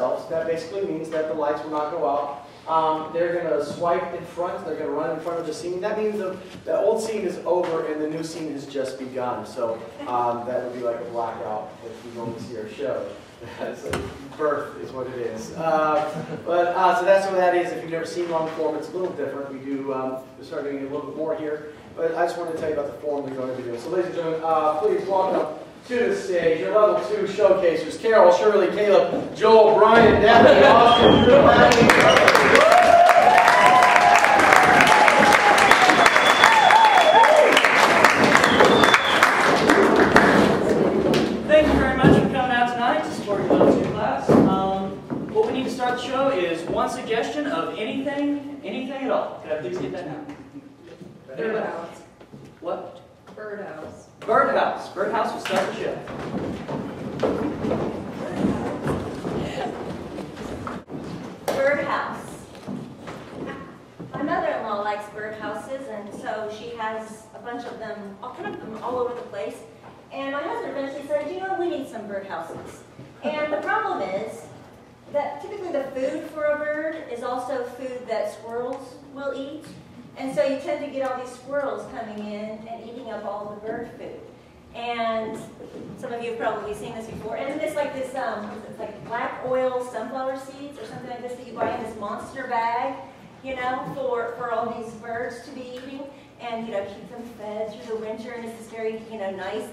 themselves. That basically means that the lights will not go out. They're going to swipe in front. They're going to run in front of the scene. That means the old scene is over and the new scene has just begun. So that would be like a blackout if you normally see our show. So birth is what it is. So that's what that is. If you've never seen long form, it's a little different. We start doing it a little bit more here. But I just wanted to tell you about the form we're going to be doing. So ladies and gentlemen, please welcome to the stage your level 2 showcasers: Carol, Shirley, Caleb, Joel, Brian, Daphne, Austin, Drew, Patty. Thank you very much for coming out tonight to support your level 2 class. What we need to start the show is one suggestion of anything at all. Can I please get that now? Birdhouse. What? Birdhouse. Birdhouse. Birdhouse will start the show. Birdhouse. My mother-in-law likes birdhouses, and so she has a bunch of them, all over the place. And my husband eventually said, you know, we need some birdhouses. And the problem is that typically the food for a bird is also food that squirrels will eat. And so you tend to get all these squirrels coming in and eating up all the bird food. And some of you have probably seen this before. And it's like this, it's like black oil sunflower seeds or something like this that you buy in this monster bag, you know, for all these birds to be eating. And, you know, keep them fed through the winter. And it's this very, you know, nice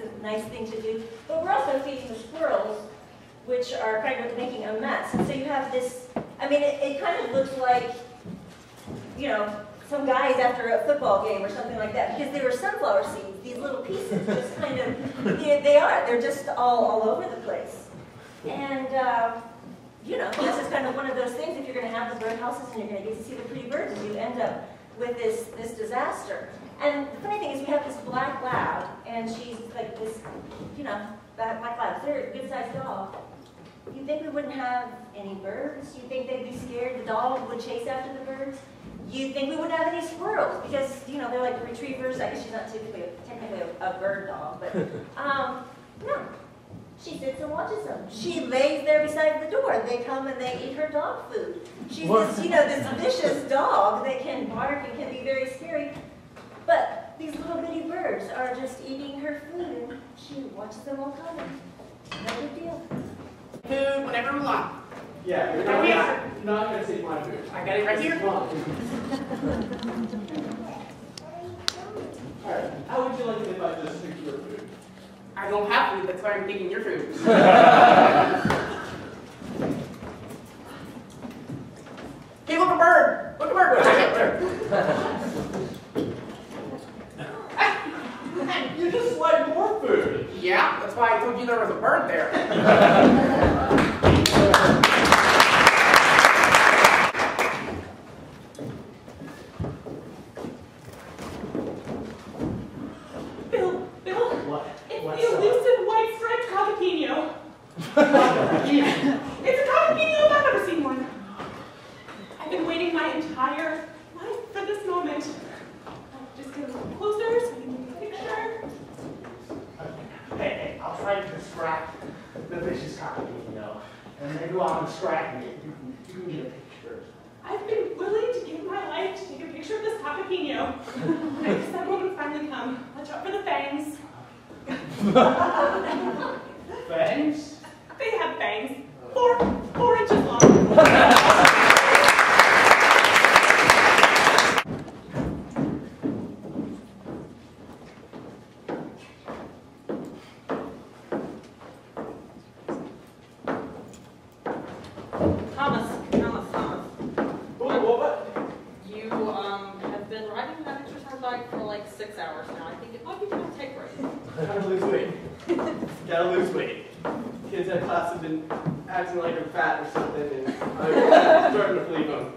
thing to do. But we're also feeding the squirrels, which are kind of making a mess. And so you have this, I mean, it kind of looks like, you know, some guys after a football game or something like that, because they were sunflower seeds, these little pieces, just kind of, they're just all over the place. And, you know, this is kind of one of those things, if you're going to have the birdhouses and you're going to get to see the pretty birds, you end up with this disaster. And the funny thing is we have this black lab, and she's like this, you know, black lab, they're a good-sized dog. You'd think we wouldn't have any birds? You'd think they'd be scared the dog would chase after the birds? You'd think we wouldn't have any squirrels because, you know, they're like retrievers. I guess she's not technically a bird dog, but no. She sits and watches them. She lays there beside the door. They come and they eat her dog food. She's this, you know, this vicious dog that can bark and can be very scary. But these little bitty birds are just eating her food, and she watches them all coming. No big deal. Food whenever we want. Yeah, you're not going to take my food. I got it right here. Alright, how would you like it if I just took your food? I don't have food, that's why I'm taking your food. Hey, look, a bird! Look, a bird! You just like more food. Yeah, that's why I told you there was a bird there. It's a cockapino. I've never seen one. I've been waiting my entire life for this moment. Just get a little closer so you can get a picture. Hey, I'll try to distract the vicious cockapino. And then go on and distract me. You can get a picture. I've been willing to give my life to take a picture of this cockapino. I guess that moment finally come. Watch out for the fangs. Fangs? They have fangs. 4 inches long. Thomas. What? You have been riding that exercise bike for like 6 hours now. I think it might be time to take a break. Gotta lose weight. Gotta lose weight. Kids at class have been acting like I'm fat or something, and I'm starting to believe them.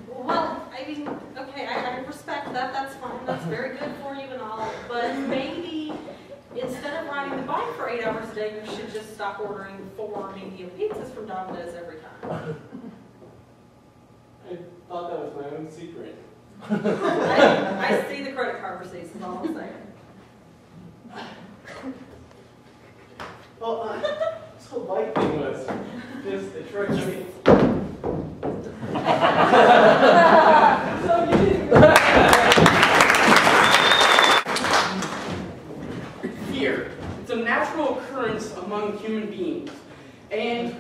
Well, I mean, okay, I respect that. That's fine. That's very good for you and all. But maybe instead of riding the bike for 8 hours a day, you should just stop ordering 4 medium pizzas from Domino's every time. I thought that was my own secret. I see the credit card receipts, is all I'm saying. Well, this whole bike thing was just, Fear. It's a natural occurrence among human beings. And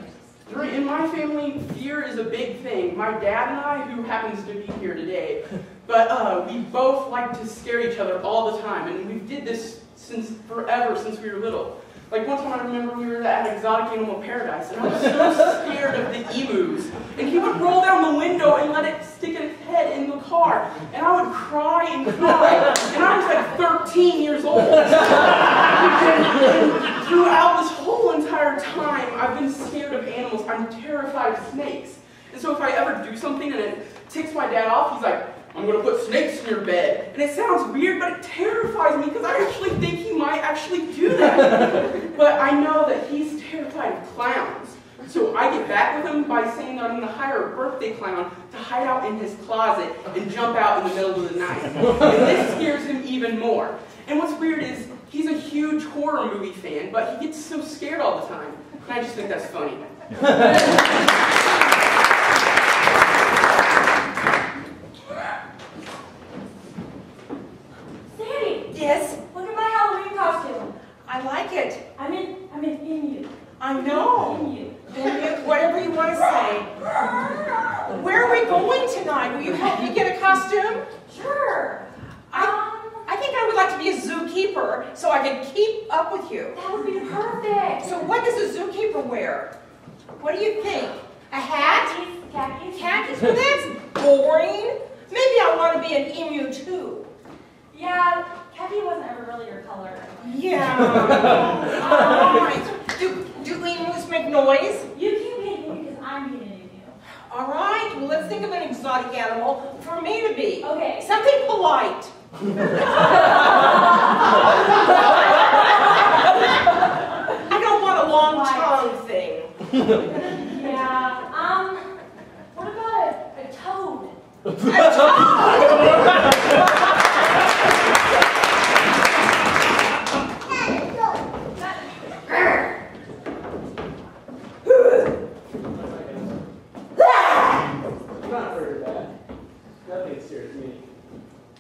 in my family, fear is a big thing. My dad and I, who happens to be here today, but we both like to scare each other all the time. And we did this forever, since we were little. Like one time I remember we were at an exotic animal paradise, and I was so scared of the emus. And he would roll down the window and let it stick its head in the car. And I would cry and cry. And I was like 13 years old. And throughout this whole entire time, I've been scared of animals. I'm terrified of snakes. And so if I ever do something and it ticks my dad off, he's like, I'm going to put snakes in your bed. And it sounds weird, but it terrifies me because I actually think he might actually do that. But I know that he's terrified of clowns. So I get back with him by saying that I'm going to hire a birthday clown to hide out in his closet and jump out in the middle of the night. And this scares him even more. And what's weird is he's a huge horror movie fan, but he gets so scared all the time. And I just think that's funny. Yes? Look at my Halloween costume. I like it. I'm in Emu. I know. Emu. Whatever you want to say. Where are we going tonight? Will you help me get a costume? Sure. I think I would like to be a zookeeper so I can keep up with you. That would be perfect. So what does a zookeeper wear? What do you think? A hat? Khakis. Khakis? Well, that's boring. Maybe I want to be an emu too. Yeah, khaki wasn't ever really your color. Yeah. All right. Do emus make noise? You can be an emu because I'm being an emu. All right. Well, let's think of an exotic animal for me to be. Okay. Something polite. I don't want a long tongue thing. Yeah. What about a toad? A toad?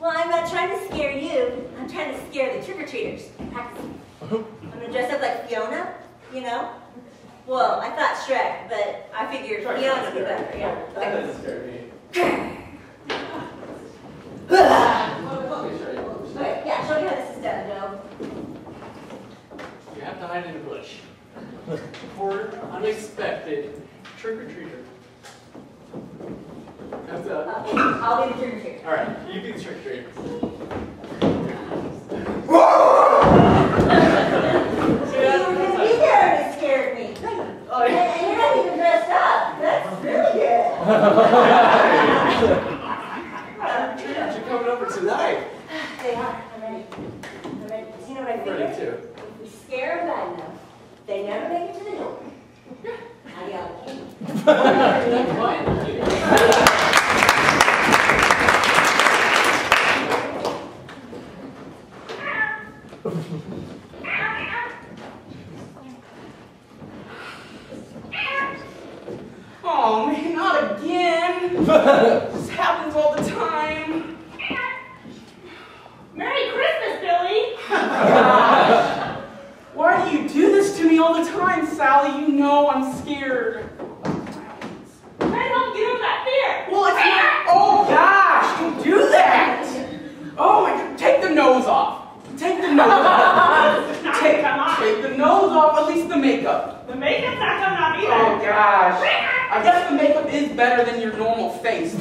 Well, I'm not trying to scare you. I'm trying to scare the trick-or-treaters. I'm gonna dress up like Fiona, you know? Well, I thought Shrek, but I figured Fiona would be better, yeah. That doesn't scare me. Okay, yeah, show me how this is done, Joe. You have to hide in a bush. For unexpected trick-or-treater. How's that? I'll be the trick-or-treater. Alright, you be the trick-or-treater. You were gonna be there and it scared me. Oh, yeah. And you're not even dressed up. That's really good. Trick-or-treaters are coming over tonight. They are. I'm ready. I'm ready. Because you know what I I'm figured? ready too. If we scare them bad enough, they never make it to the door. I got a key. That's fine. Oh man, not again. This happens all the time. Merry Christmas, Billy! Gosh. Why do you do this to me all the time, Sally? You know I'm scared. Try to help get over that fear! Well, it's not. Oh gosh, don't do that. Oh my God, take the nose off. Take the nose off. Take the nose off, at least the makeup. The makeup's not coming off either. Oh gosh. I guess the makeup is better than your normal face.